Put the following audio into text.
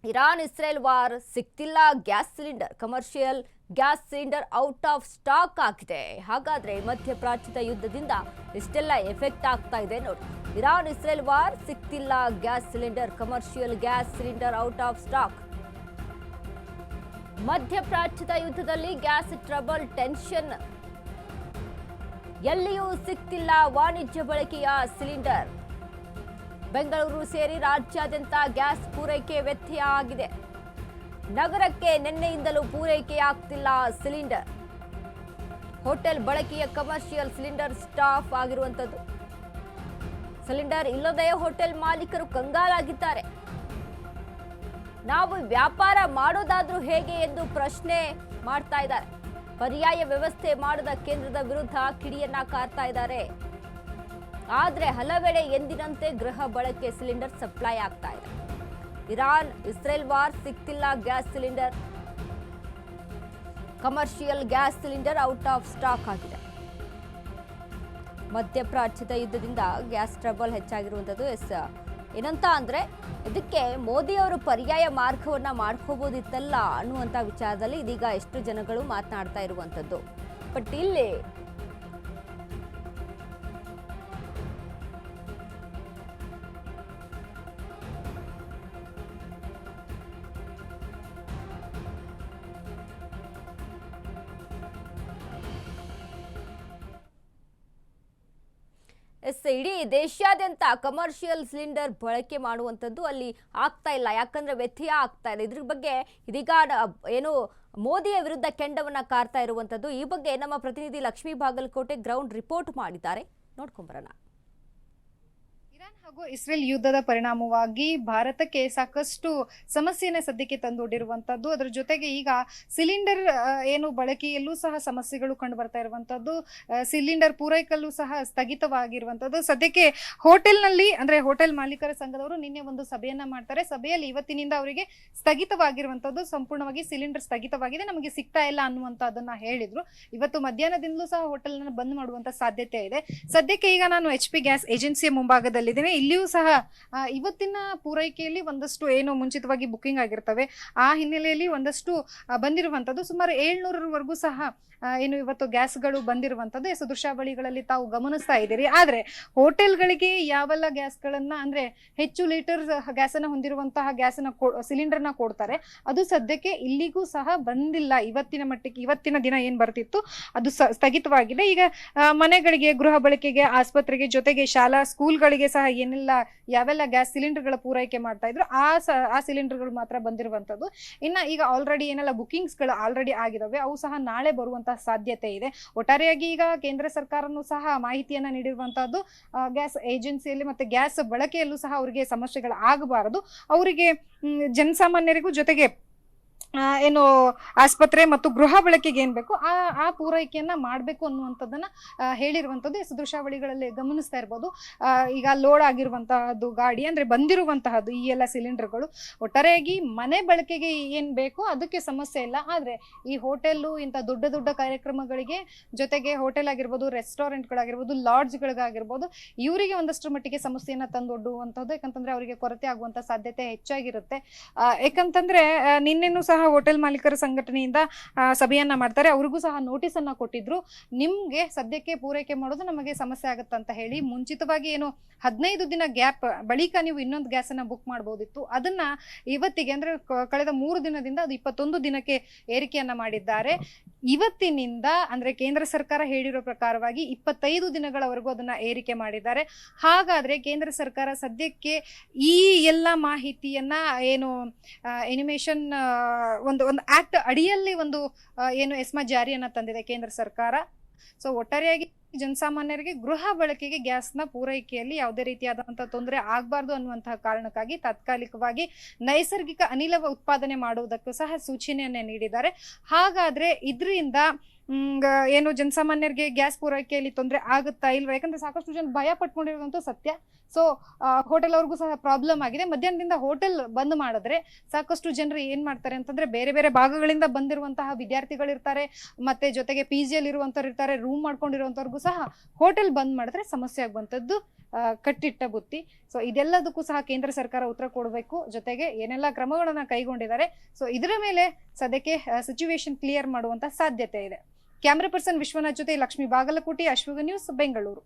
Iran Israel war ಸಿಗ್ತಿಲ್ಲ gas cylinder, commercial gas cylinder out of stock ಆಗಿದೆ. ಹಾಗಾದ್ರೆ ಮಧ್ಯಪ್ರಾಚ್ಯದ ಯುದ್ಧದಿಂದ ಇಷ್ಟೆಲ್ಲ ಎಫೆಕ್ಟ್ ಆಗ್ತಾ ಇದೆ ನೋಡಿ. ಇರಾನ್ ಇಸ್ರೇಲ್ ವಾರ್ ಸಿಗ್ತಿಲ್ಲ gas cylinder, commercial gas cylinder out of stock. ಮಧ್ಯಪ್ರಾಚ್ಯದ ಯುದ್ಧದಲ್ಲಿ ಗ್ಯಾಸ್ ಟ್ರಬಲ್, ಟೆನ್ಷನ್, ಎಲ್ಲಿಯೂ ಸಿಗ್ತಿಲ್ಲ ವಾಣಿಜ್ಯ ಬಳಕೆಯ ಸಿಲಿಂಡರ್. ಬೆಂಗಳೂರು ಸೇರಿ ರಾಜ್ಯಾದ್ಯಂತ ಗ್ಯಾಸ್ ಪೂರೈಕೆ ವ್ಯತ್ಯಯ ಆಗಿದೆ. ನಗರಕ್ಕೆ ನಿನ್ನೆಯಿಂದಲೂ ಪೂರೈಕೆಯಾಗ್ತಿಲ್ಲ ಸಿಲಿಂಡರ್. ಹೋಟೆಲ್ ಬಳಕೆಯ ಕಮರ್ಷಿಯಲ್ ಸಿಲಿಂಡರ್ ಸ್ಟಾಪ್ ಆಗಿರುವಂಥದ್ದು. ಸಿಲಿಂಡರ್ ಇಲ್ಲದೆ ಹೋಟೆಲ್ ಮಾಲೀಕರು ಕಂಗಾಲಾಗಿದ್ದಾರೆ. ನಾವು ವ್ಯಾಪಾರ ಮಾಡೋದಾದ್ರೂ ಹೇಗೆ ಎಂದು ಪ್ರಶ್ನೆ ಮಾಡ್ತಾ ಇದ್ದಾರೆ. ಪರ್ಯಾಯ ವ್ಯವಸ್ಥೆ ಮಾಡದ ಕೇಂದ್ರದ ವಿರುದ್ಧ ಕಿಡಿಯನ್ನ ಕಾರ್ತಾ ಇದ್ದಾರೆ. ಆದ್ರೆ ಹಲವೆಡೆ ಎಂದಿನಂತೆ ಗೃಹ ಬಳಕೆ ಸಿಲಿಂಡರ್ ಸಪ್ಲೈ ಆಗ್ತಾ ಇದೆ. ಇರಾನ್ ಇಸ್ರೇಲ್ ವಾರ್ ಸಿಗ್ತಿಲ್ಲ gas cylinder, commercial gas cylinder out of stock ಆಗಿದೆ. ಮಧ್ಯಪ್ರಾಚ್ಯದ ಯುದ್ಧದಿಂದ ಗ್ಯಾಸ್ ಟ್ರಬಲ್ ಹೆಚ್ಚಾಗಿರುವಂಥದ್ದು. ಏನಂತ ಅಂದ್ರೆ ಇದಕ್ಕೆ ಮೋದಿ ಅವರು ಪರ್ಯಾಯ ಮಾರ್ಗವನ್ನ ಮಾಡ್ಕೋಬಹುದಿತ್ತಲ್ಲ ಅನ್ನುವಂಥ ವಿಚಾರದಲ್ಲಿ ಇದೀಗ ಎಷ್ಟು ಜನಗಳು ಮಾತನಾಡ್ತಾ ಇರುವಂಥದ್ದು. ಬಟ್ ಇಲ್ಲಿ ಇಡೀ ದೇಶಾದ್ಯಂತ ಕಮರ್ಷಿಯಲ್ ಸಿಲಿಂಡರ್ ಬಳಕೆ ಮಾಡುವಂಥದ್ದು ಅಲ್ಲಿ ಆಗ್ತಾ ಇಲ್ಲ. ಯಾಕಂದ್ರೆ ವ್ಯತ್ಯಯ ಆಗ್ತಾ ಇದೆ. ಇದ್ರ ಬಗ್ಗೆ ಇದೀಗ ಏನು ಮೋದಿಯ ವಿರುದ್ಧ ಕೆಂಡವನ್ನ ಕಾರ್ತಾ ಇರುವಂಥದ್ದು. ಈ ಬಗ್ಗೆ ನಮ್ಮ ಪ್ರತಿನಿಧಿ ಲಕ್ಷ್ಮೀ ಬಾಗಲಕೋಟೆ ಗ್ರೌಂಡ್ ರಿಪೋರ್ಟ್ ಮಾಡಿದ್ದಾರೆ, ನೋಡ್ಕೊಂಬರೋಣ. ಇರಾನ್ ಹಾಗೂ ಇಸ್ರೇಲ್ ಯುದ್ಧದ ಪರಿಣಾಮವಾಗಿ ಭಾರತಕ್ಕೆ ಸಾಕಷ್ಟು ಸಮಸ್ಯೆಯನ್ನು ಸದ್ಯಕ್ಕೆ ತಂದೊಡ್ಡಿರುವಂತದ್ದು. ಅದರ ಜೊತೆಗೆ ಈಗ ಸಿಲಿಂಡರ್ ಏನು ಬಳಕೆಯಲ್ಲೂ ಸಹ ಸಮಸ್ಯೆಗಳು ಕಂಡು ಬರ್ತಾ ಇರುವಂತದ್ದು. ಸಿಲಿಂಡರ್ ಪೂರೈಕಲ್ಲೂ ಸಹ ಸ್ಥಗಿತವಾಗಿರುವಂತದ್ದು. ಸದ್ಯಕ್ಕೆ ಹೋಟೆಲ್ನಲ್ಲಿ ಅಂದ್ರೆ ಹೋಟೆಲ್ ಮಾಲೀಕರ ಸಂಘದವರು ನಿನ್ನೆ ಒಂದು ಸಭೆಯನ್ನ ಮಾಡ್ತಾರೆ. ಸಭೆಯಲ್ಲಿ ಇವತ್ತಿನಿಂದ ಅವರಿಗೆ ಸ್ಥಗಿತವಾಗಿರುವಂತದ್ದು, ಸಂಪೂರ್ಣವಾಗಿ ಸಿಲಿಂಡರ್ ಸ್ಥಗಿತವಾಗಿದೆ, ನಮಗೆ ಸಿಗ್ತಾ ಇಲ್ಲ ಅನ್ನುವಂತದನ್ನ ಹೇಳಿದ್ರು. ಇವತ್ತು ಮಧ್ಯಾಹ್ನದಿಂದಲೂ ಸಹ ಹೋಟೆಲ್ ಬಂದ್ ಮಾಡುವಂತ ಸಾಧ್ಯತೆ ಇದೆ. ಸದ್ಯಕ್ಕೆ ಈಗ ನಾನು HP ಗ್ಯಾಸ್ ಏಜೆನ್ಸಿಯ ಮುಂಭಾಗದಲ್ಲಿ ಇಲ್ಲಿಯೂ ಸಹ ಇವತ್ತಿನ ಪೂರೈಕೆಯಲ್ಲಿ ಒಂದಷ್ಟು ಏನು ಮುಂಚಿತವಾಗಿ ಬುಕ್ಕಿಂಗ್ ಆಗಿರ್ತವೆ, ಆ ಹಿನ್ನೆಲೆಯಲ್ಲಿ ಒಂದಷ್ಟು ಬಂದಿರುವಂತದ್ದು. ಸುಮಾರು 700ರವರೆಗೂ ಸಹ ಏನು ಇವತ್ತು ಗ್ಯಾಸ್ಗಳು ಬಂದಿರುವಂತದ್ದು ದೃಶ್ಯಾವಳಿಗಳಲ್ಲಿ ತಾವು ಗಮನಿಸ್ತಾ ಇದ್ದೀರಿ. ಆದ್ರೆ ಹೋಟೆಲ್ಗಳಿಗೆ ಯಾವೆಲ್ಲ ಗ್ಯಾಸ್ಗಳನ್ನ ಅಂದ್ರೆ ಹೆಚ್ಚು ಲೀಟರ್ ಗ್ಯಾಸನ್ನ ಹೊಂದಿರುವಂತಹ ಗ್ಯಾಸನ್ನ ಸಿಲಿಂಡರ್ನ ಕೊಡ್ತಾರೆ, ಅದು ಸದ್ಯಕ್ಕೆ ಇಲ್ಲಿಗೂ ಸಹ ಬಂದಿಲ್ಲ. ಇವತ್ತಿನ ಮಟ್ಟಿಗೆ ಇವತ್ತಿನ ದಿನ ಏನ್ ಬರ್ತಿತ್ತು ಅದು ಸ್ಥಗಿತವಾಗಿದೆ. ಈಗ ಮನೆಗಳಿಗೆ, ಗೃಹ ಬಳಕೆಗೆ, ಆಸ್ಪತ್ರೆಗೆ, ಜೊತೆಗೆ ಶಾಲಾ ಸ್ಕೂಲ್ಗಳಿಗೆ ಸಹ ಏನೆಲ್ಲ ಯಾವೆಲ್ಲ ಗ್ಯಾಸ್ ಸಿಲಿಂಡರ್ಗಳ ಪೂರೈಕೆ ಮಾಡ್ತಾ ಇದ್ರು ಆ ಸಿಲಿಂಡರ್ಗಳು ಮಾತ್ರ ಬಂದಿರುವಂತದ್ದು. ಇನ್ನ ಈಗ ಆಲ್ರೆಡಿ ಏನೆಲ್ಲ ಬುಕಿಂಗ್ಸ್ ಗಳು ಆಲ್ರೆಡಿ ಆಗಿದಾವೆ ಅವು ಸಹ ನಾಳೆ ಬರುವಂತಹ ಸಾಧ್ಯತೆ ಇದೆ. ಒಟ್ಟಾರೆಯಾಗಿ ಈಗ ಕೇಂದ್ರ ಸರ್ಕಾರನೂ ಸಹ ಮಾಹಿತಿಯನ್ನ ನೀಡಿರುವಂತಹದ್ದು, ಗ್ಯಾಸ್ ಏಜೆನ್ಸಿಯಲ್ಲಿ ಮತ್ತೆ ಗ್ಯಾಸ್ ಬಳಕೆಯಲ್ಲೂ ಸಹ ಅವರಿಗೆ ಸಮಸ್ಯೆಗಳು ಆಗಬಾರದು, ಅವರಿಗೆ ಜನಸಾಮಾನ್ಯರಿಗೂ ಜೊತೆಗೆ ಏನು ಆಸ್ಪತ್ರೆ ಮತ್ತು ಗೃಹ ಬಳಕೆಗೆ ಏನ್ ಬೇಕು ಆ ಪೂರೈಕೆಯನ್ನ ಮಾಡ್ಬೇಕು ಅನ್ನುವಂಥದ್ದನ್ನ ಹೇಳಿರುವಂತದ್ದು ದೃಶ್ಯಾವಳಿಗಳಲ್ಲಿ ಗಮನಿಸ್ತಾ ಇರ್ಬೋದು. ಈಗ ಲೋಡ್ ಆಗಿರುವಂತಹದ್ದು ಗಾಡಿ ಅಂದ್ರೆ ಬಂದಿರುವಂತಹದ್ದು ಈ ಎಲ್ಲ ಸಿಲಿಂಡರ್ಗಳು ಒಟ್ಟಾರೆಯಾಗಿ ಮನೆ ಬಳಕೆಗೆ ಏನ್ ಬೇಕು ಅದಕ್ಕೆ ಸಮಸ್ಯೆ ಇಲ್ಲ. ಆದ್ರೆ ಈ ಹೋಟೆಲ್ಲು ಇಂಥ ದೊಡ್ಡ ದೊಡ್ಡ ಕಾರ್ಯಕ್ರಮಗಳಿಗೆ, ಜೊತೆಗೆ ಹೋಟೆಲ್ ಆಗಿರ್ಬೋದು, ರೆಸ್ಟೋರೆಂಟ್ಗಳಾಗಿರ್ಬೋದು, ಲಾಡ್ಜ್ಗಳಾಗಿರ್ಬೋದು, ಇವರಿಗೆ ಒಂದಷ್ಟು ಮಟ್ಟಿಗೆ ಸಮಸ್ಯೆಯನ್ನ ತಂದೊಡ್ಡುವಂತದ್ದು. ಯಾಕಂತಂದ್ರೆ ಅವರಿಗೆ ಕೊರತೆ ಆಗುವಂತ ಸಾಧ್ಯತೆ ಹೆಚ್ಚಾಗಿರುತ್ತೆ. ಯಾಕಂತಂದ್ರೆ ನಿನ್ನೆನೂ ಸಹ ಹೋಟೆಲ್ ಮಾಲೀಕರ ಸಂಘಟನೆಯಿಂದ ಸಭೆಯನ್ನ ಮಾಡ್ತಾರೆ. ಅವ್ರಿಗೂ ಸಹ ನೋಟಿಸ್ ಅನ್ನ ಕೊಟ್ಟಿದ್ರು, ನಿಮ್ಗೆ ಸದ್ಯಕ್ಕೆ ಪೂರೈಕೆ ಮಾಡೋದು ನಮಗೆ ಸಮಸ್ಯೆ ಆಗುತ್ತೆ ಅಂತ ಹೇಳಿ. ಮುಂಚಿತವಾಗಿ ಏನು 15 ದಿನ ಗ್ಯಾಪ್ ಬಳಿಕ ನೀವು ಇನ್ನೊಂದು ಗ್ಯಾಸ್ ಅನ್ನ ಬುಕ್ ಮಾಡಬಹುದಿತ್ತು, ಅದನ್ನ ಇವತ್ತಿಗೆ ಅಂದ್ರೆ ಕಳೆದ 3 ದಿನದಿಂದ ಅದು 21 ದಿನಕ್ಕೆ ಏರಿಕೆಯನ್ನ ಮಾಡಿದ್ದಾರೆ. ಇವತ್ತಿನಿಂದ ಅಂದ್ರೆ ಕೇಂದ್ರ ಸರ್ಕಾರ ಹೇಳಿರೋ ಪ್ರಕಾರವಾಗಿ 25 ದಿನಗಳವರೆಗೂ ಅದನ್ನ ಏರಿಕೆ ಮಾಡಿದ್ದಾರೆ. ಹಾಗಾದ್ರೆ ಕೇಂದ್ರ ಸರ್ಕಾರ ಸದ್ಯಕ್ಕೆ ಈ ಎಲ್ಲ ಮಾಹಿತಿಯನ್ನ ಏನು ಎನಿಮೇಷನ್ ಒಂದು ಆಕ್ಟ್ ಅಡಿಯಲ್ಲಿ ಒಂದು ಏನು ಎಸ್ಮಾ ಜಾರಿಯನ್ನ ತಂದಿದೆ ಕೇಂದ್ರ ಸರ್ಕಾರ. ಸೊ ಒಟ್ಟಾರೆಯಾಗಿ ಜನಸಾಮಾನ್ಯರಿಗೆ ಗೃಹ ಬಳಕೆಗೆ ಗ್ಯಾಸ್ನ ಪೂರೈಕೆಯಲ್ಲಿ ಯಾವುದೇ ರೀತಿಯಾದಂತಹ ತೊಂದರೆ ಆಗಬಾರ್ದು ಅನ್ನುವಂತಹ ಕಾರಣಕ್ಕಾಗಿ ತಾತ್ಕಾಲಿಕವಾಗಿ ನೈಸರ್ಗಿಕ ಅನಿಲ ಉತ್ಪಾದನೆ ಮಾಡುವುದಕ್ಕೂ ಸಹ ಸೂಚನೆಯನ್ನ ನೀಡಿದ್ದಾರೆ. ಹಾಗಾದ್ರೆ ಇದರಿಂದ ಏನು ಜನಸಾಮಾನ್ಯರಿಗೆ ಗ್ಯಾಸ್ ಪೂರೈಕೆಯಲ್ಲಿ ತೊಂದರೆ ಆಗುತ್ತಾ ಇಲ್ವಾ? ಯಾಕಂದ್ರೆ ಸಾಕಷ್ಟು ಜನ ಭಯ ಪಟ್ಕೊಂಡಿರೋದಂತೂ ಸತ್ಯ. ಸೊ ಹೋಟೆಲ್ ಅವ್ರಿಗೂ ಸಹ ಪ್ರಾಬ್ಲಮ್ ಆಗಿದೆ. ಮಧ್ಯಾಹ್ನದಿಂದ ಹೋಟೆಲ್ ಬಂದ್ ಮಾಡಿದ್ರೆ ಸಾಕಷ್ಟು ಜನರು ಏನ್ ಮಾಡ್ತಾರೆ ಅಂತಂದ್ರೆ ಬೇರೆ ಬೇರೆ ಭಾಗಗಳಿಂದ ಬಂದಿರುವಂತಹ ವಿದ್ಯಾರ್ಥಿಗಳಿರ್ತಾರೆ, ಮತ್ತೆ ಜೊತೆಗೆ PG ಅಲ್ಲಿ ಇರುವಂತವ್ರು ಇರ್ತಾರೆ, ರೂಮ್ ಮಾಡ್ಕೊಂಡಿರುವಂತವ್ರಿಗೂ ಸಹ ಹೋಟೆಲ್ ಬಂದ್ ಮಾಡಿದ್ರೆ ಸಮಸ್ಯೆ ಆಗುವಂತದ್ದು ಕಟ್ಟಿಟ್ಟ ಬುತ್ತಿ. ಸೊ ಇದೆಲ್ಲದಕ್ಕೂ ಸಹ ಕೇಂದ್ರ ಸರ್ಕಾರ ಉತ್ತರ ಕೊಡಬೇಕು, ಜೊತೆಗೆ ಏನೆಲ್ಲ ಕ್ರಮಗಳನ್ನ ಕೈಗೊಂಡಿದ್ದಾರೆ, ಸೊ ಇದರ ಮೇಲೆ ಸದ್ಯಕ್ಕೆ ಸಿಚುವೇಶನ್ ಕ್ಲಿಯರ್ ಮಾಡುವಂತ ಸಾಧ್ಯತೆ ಇದೆ. ಕ್ಯಾಮ್ರಾ ಪರ್ಸನ್ ವಿಶ್ವನಾಥ್ ಜೊತೆ ಲಕ್ಷ್ಮಿ ಬಾಗಲಕೋಟೆ, ಅಶ್ವಗ ನ್ಯೂಸ್, ಬೆಂಗಳೂರು.